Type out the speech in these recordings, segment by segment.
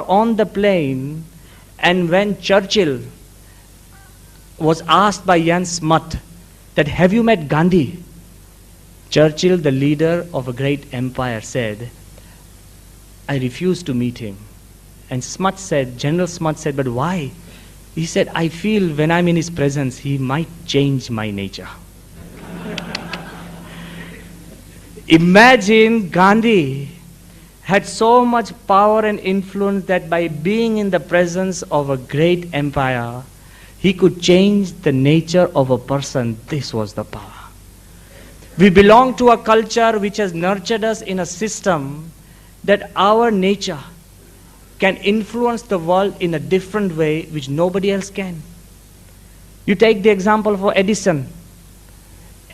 on the plane, and when Churchill was asked by Jan Smuts that, have you met Gandhi? Churchill, the leader of a great empire, said, I refuse to meet him. And General Smuts said, but why? He said, I feel when I'm in his presence, he might change my nature. Imagine Gandhi had so much power and influence that by being in the presence of a great empire, he could change the nature of a person. This was the power. We belong to a culture which has nurtured us in a system that our nature can influence the world in a different way which nobody else can. You take the example for Edison.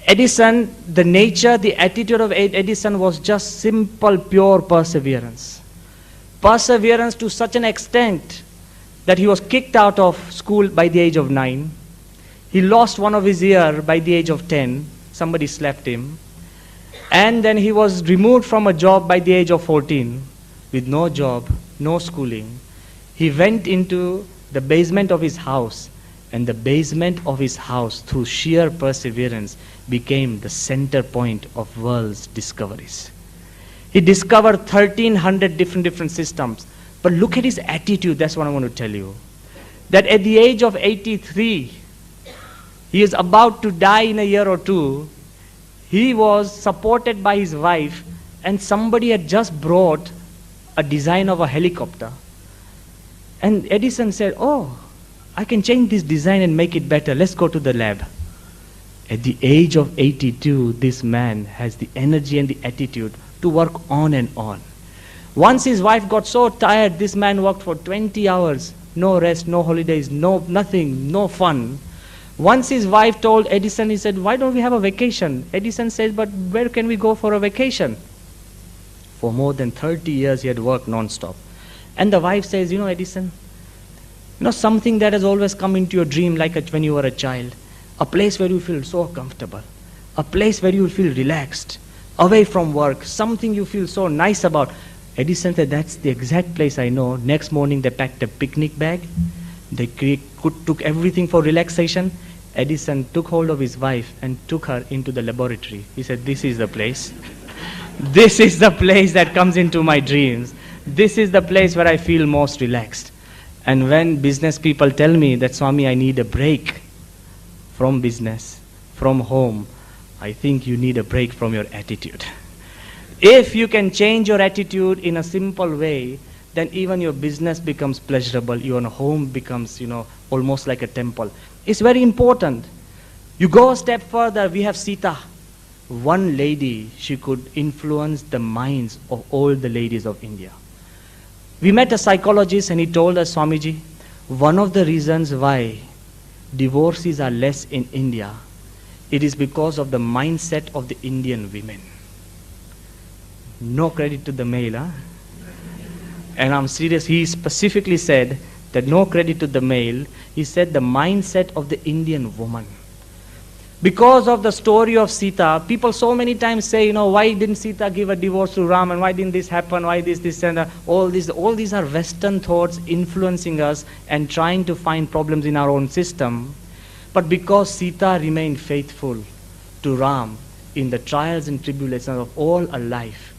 Edison, the nature, the attitude of Edison was just simple, pure perseverance. Perseverance to such an extent that he was kicked out of school by the age of 9. He lost one of his ears by the age of 10. Somebody slapped him. And then he was removed from a job by the age of 14 with no job, no schooling. He went into the basement of his house, and the basement of his house, through sheer perseverance, became the center point of world's discoveries. He discovered 1,300 different systems. But look at his attitude, that's what I want to tell you. That at the age of 83, he is about to die in a year or two. He was supported by his wife, and somebody had just brought a design of a helicopter. And Edison said, oh, I can change this design and make it better. Let's go to the lab. At the age of 82, this man has the energy and the attitude to work on and on. Once his wife got so tired, this man worked for 20 hours. No rest, no holidays, nothing, no fun. Once his wife told Edison, he said, why don't we have a vacation? Edison said, but where can we go for a vacation? For more than 30 years, he had worked non-stop. And the wife says, Edison, something that has always come into your dream like when you were a child, a place where you feel so comfortable, a place where you feel relaxed, away from work, something you feel so nice about. Edison said, that's the exact place I know. Next morning, they packed a picnic bag. They took everything for relaxation. Edison took hold of his wife and took her into the laboratory. He said, this is the place. This is the place that comes into my dreams. This is the place where I feel most relaxed. And when business people tell me that, Swami, I need a break from business, from home, I think you need a break from your attitude. If you can change your attitude in a simple way, then even your business becomes pleasurable, your home becomes, almost like a temple. It's very important. You go a step further, we have Sita. One lady, she could influence the minds of all the ladies of India. We met a psychologist and he told us, Swamiji, one of the reasons why divorces are less in India, it is because of the mindset of the Indian women. No credit to the male, huh? And I'm serious, he specifically said that no credit to the male, he said the mindset of the Indian woman. Because of the story of Sita, people so many times say, why didn't Sita give a divorce to Ram, and why didn't this happen, why this, and all these are Western thoughts influencing us and trying to find problems in our own system. But because Sita remained faithful to Ram in the trials and tribulations of all her life,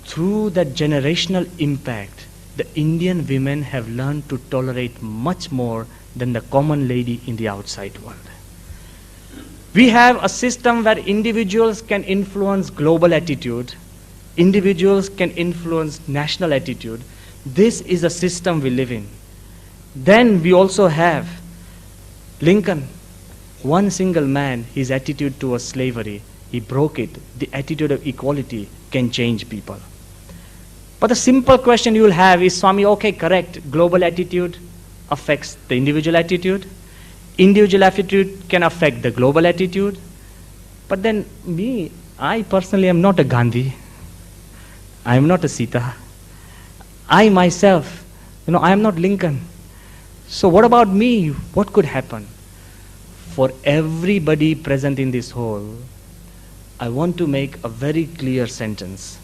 through that generational impact, the Indian women have learned to tolerate much more than the common lady in the outside world. We have a system where individuals can influence global attitude, individuals can influence national attitude. This is a system we live in. Then we also have Lincoln, one single man, his attitude towards slavery, he broke it. The attitude of equality can change people. But the simple question you will have is, Swami, okay, correct, global attitude affects the individual attitude. Individual attitude can affect the global attitude. But then I personally am not a Gandhi. I am not a Sita. I myself, I am not Lincoln. So what about me? What could happen? For everybody present in this hall, I want to make a very clear sentence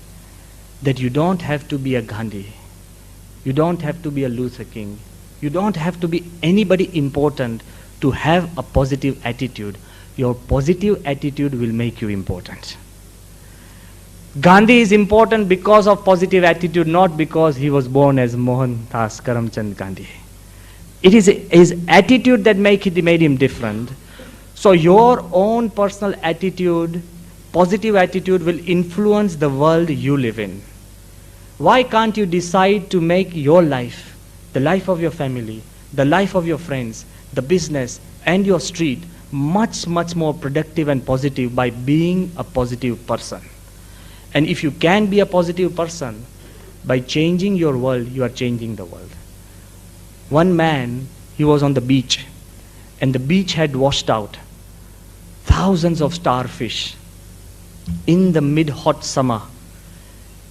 that you don't have to be a Gandhi. You don't have to be a Luther King. You don't have to be anybody important to have a positive attitude. Your positive attitude will make you important. Gandhi is important because of positive attitude, not because he was born as Mohandas Karamchand Gandhi. It is his attitude that made him different. So your own personal attitude, positive attitude, will influence the world you live in. Why can't you decide to make your life, the life of your family, the life of your friends, the business and your street much, much more productive and positive by being a positive person? And if you can be a positive person, by changing your world, you are changing the world. One man, he was on the beach, and the beach had washed out thousands of starfish. In the mid-hot summer,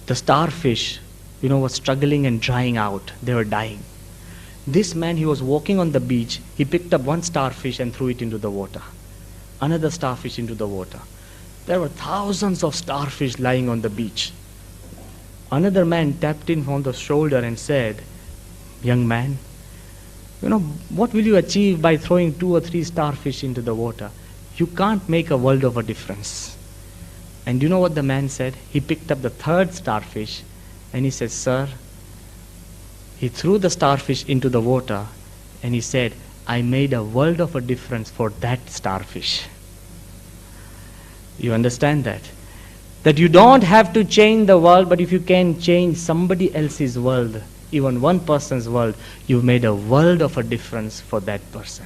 the starfish, was struggling and drying out. They were dying. This man, he was walking on the beach. He picked up one starfish and threw it into the water. Another starfish into the water. There were thousands of starfish lying on the beach. Another man tapped him on the shoulder and said, "Young man, what will you achieve by throwing 2 or 3 starfish into the water? You can't make a world of a difference." And you know what the man said? He picked up the 3rd starfish and he said, "Sir," he threw the starfish into the water and he said, "I made a world of a difference for that starfish." You understand that? That you don't have to change the world, but if you can change somebody else's world, even one person's world, you've made a world of a difference for that person.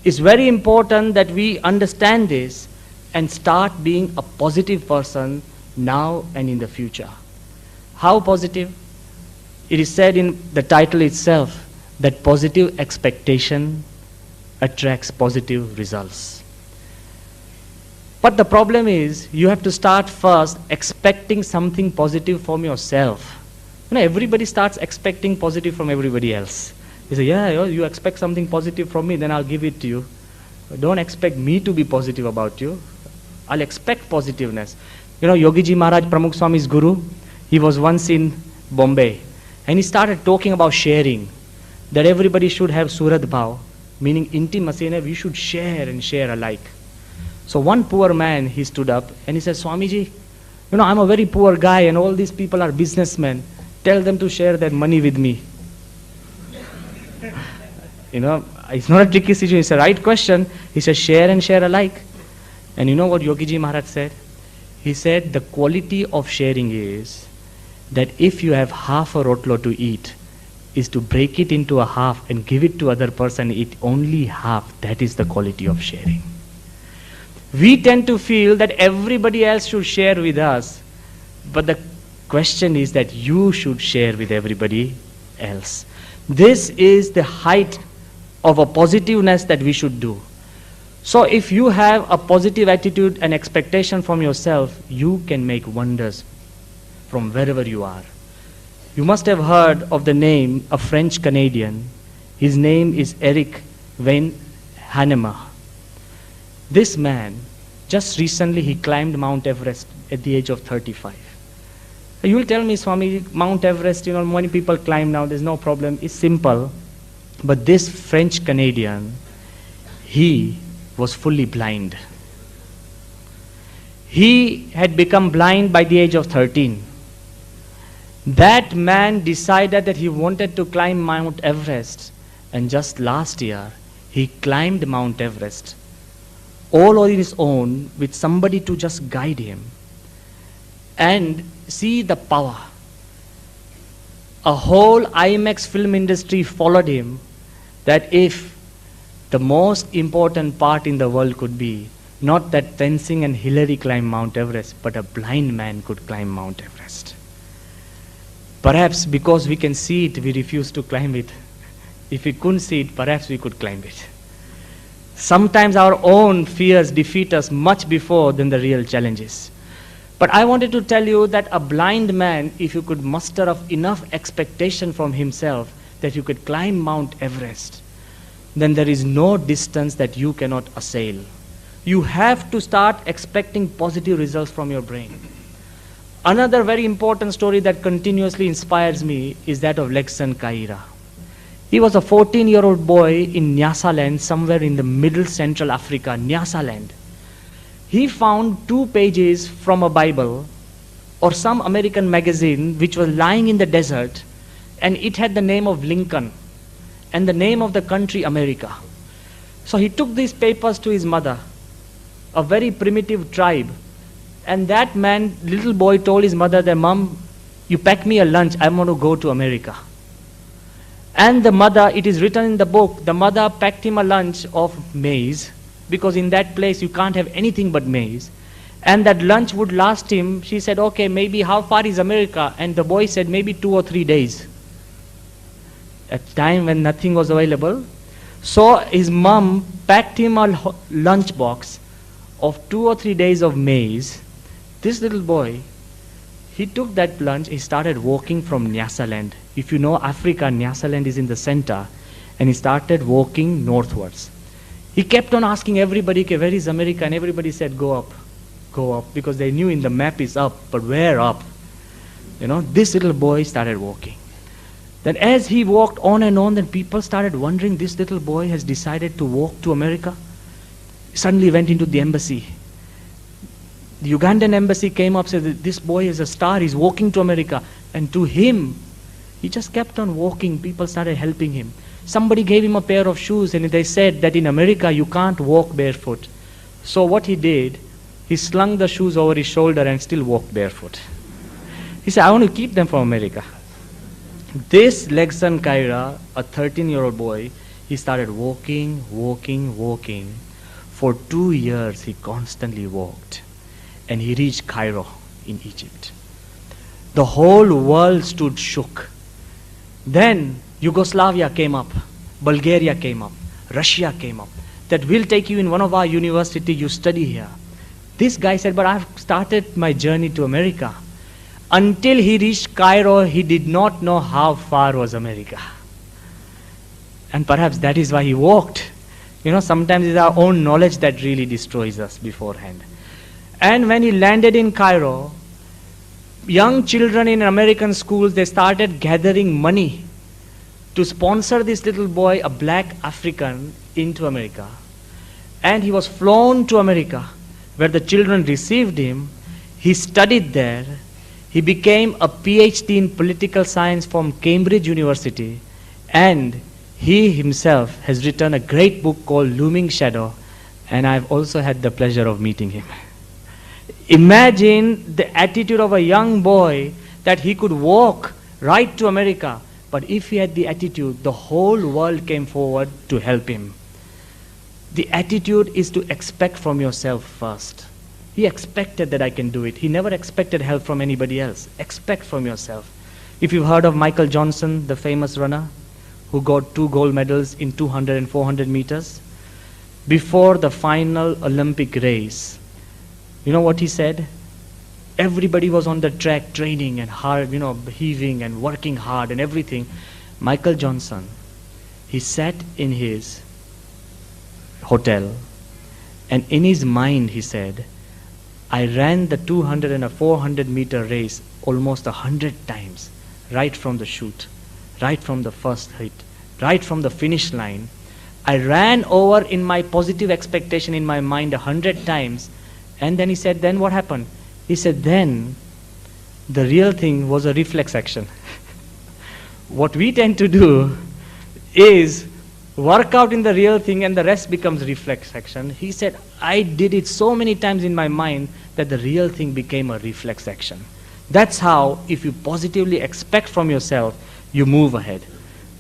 It's very important that we understand this and start being a positive person now and in the future. How positive? It is said in the title itself that positive expectation attracts positive results. But the problem is, you have to start first expecting something positive from yourself. Everybody starts expecting positive from everybody else. They say, "Yeah, you expect something positive from me, then I'll give it to you. Don't expect me to be positive about you. I'll expect positiveness." Yogiji Maharaj, Pramukh Swami's guru, he was once in Bombay, and he started talking about sharing, that everybody should have Surat Bhav, meaning intimacy, and we should share and share alike. So one poor man, he stood up and he said, "Swamiji, I'm a very poor guy and all these people are businessmen. Tell them to share their money with me." It's not a tricky situation, it's a right question. He said, "Share and share alike." And you know what Yogiji Maharaj said? He said, the quality of sharing is that if you have half a rotlo to eat, is to break it into a half and give it to other person, eat only half. That is the quality of sharing. We tend to feel that everybody else should share with us, but the question is that you should share with everybody else. This is the height of a positiveness that we should do. So if you have a positive attitude and expectation from yourself, you can make wonders from wherever you are. You must have heard of the name, a French Canadian. His name is Eric Van Hanema. This man, just recently he climbed Mount Everest at the age of 35. You will tell me, "Swami, Mount Everest, many people climb now, there's no problem, it's simple." But this French Canadian, he was fully blind. He had become blind by the age of 13. That man decided that he wanted to climb Mount Everest, and just last year, he climbed Mount Everest all on his own with somebody to just guide him. And see the power. A whole IMAX film industry followed him, that if the most important part in the world could be not that Tenzing and Hillary climbed Mount Everest, but a blind man could climb Mount Everest. Perhaps because we can see it, we refuse to climb it. If we couldn't see it, perhaps we could climb it. Sometimes our own fears defeat us much before than the real challenges. But I wanted to tell you that a blind man, if you could muster up enough expectation from himself that you could climb Mount Everest, then there is no distance that you cannot assail. You have to start expecting positive results from your brain. Another very important story that continuously inspires me is that of Legson Kaira. He was a 14-year-old boy in Nyasaland, somewhere in the middle central Africa, Nyasaland. He found 2 pages from a Bible or some American magazine which was lying in the desert, and it had the name of Lincoln and the name of the country America. So he took these papers to his mother, a very primitive tribe, and that man, little boy, told his mother that, "Mom, you pack me a lunch, I want to go to America." And the mother, it is written in the book, the mother packed him a lunch of maize, because in that place you can't have anything but maize. And that lunch would last him, she said, "Okay, maybe how far is America?" And the boy said, "Maybe 2 or 3 days." At a time when nothing was available. So his mom packed him a lunch box of 2 or 3 days of maize. This little boy, he took that lunch, he started walking from Nyasaland. If you know Africa, Nyasaland is in the center, and he started walking northwards. He kept on asking everybody, "Okay, where is America?" And everybody said, go up, because they knew in the map is up, but where up? This little boy started walking. Then as he walked on and on, then people started wondering, this little boy has decided to walk to America. He suddenly went into the embassy. The Ugandan embassy came up, said, "This boy is a star, he's walking to America." And to him, he just kept on walking. People started helping him. Somebody gave him a pair of shoes, and they said that in America you can't walk barefoot. So what he did, he slung the shoes over his shoulder and still walked barefoot. He said, "I want to keep them for America." This Legson Kaira, a 13-year-old boy, he started walking. For 2 years he constantly walked. And he reached Cairo in Egypt. The whole world stood shook. Then Yugoslavia came up, Bulgaria came up, Russia came up. That, "We'll take you in one of our university, you study here." This guy said, "But I've started my journey to America." Until he reached Cairo, he did not know how far was America. And perhaps that is why he walked. Sometimes it's our own knowledge that really destroys us beforehand. And when he landed in Cairo, young children in American schools, they started gathering money to sponsor this little boy, a black African, into America. And he was flown to America, where the children received him. He studied there. He became a PhD in political science from Cambridge University. And he himself has written a great book called Looming Shadow. And I've also had the pleasure of meeting him. Imagine the attitude of a young boy that he could walk right to America. But if he had the attitude, the whole world came forward to help him. The attitude is to expect from yourself first. He expected that I can do it. He never expected help from anybody else. Expect from yourself. If you've heard of Michael Johnson, the famous runner, who got 2 gold medals in 200 and 400 meters, before the final Olympic race, you know what he said? Everybody was on the track training and hard, heaving and working hard and everything. Michael Johnson, he sat in his hotel, and in his mind he said, "I ran the 200 and a 400 meter race almost 100 times, right from the shoot, right from the first hit, right from the finish line. I ran over in my positive expectation in my mind 100 times." And then he said, "Then what happened?" He said, "Then the real thing was a reflex action." What we tend to do is work out in the real thing and the rest becomes reflex action. He said, "I did it so many times in my mind that the real thing became a reflex action." That's how, if you positively expect from yourself, you move ahead.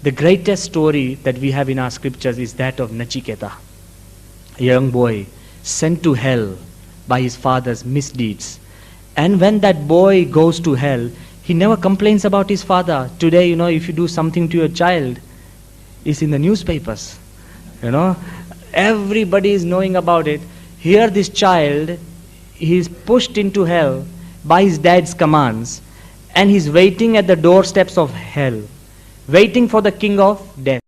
The greatest story that we have in our scriptures is that of Nachiketa, a young boy sent to hell by his father's misdeeds. And when that boy goes to hell, he never complains about his father. Today, if you do something to your child, it's in the newspapers. Everybody is knowing about it. Here this child, he is pushed into hell by his dad's commands, and he's waiting at the doorsteps of hell, waiting for the king of death.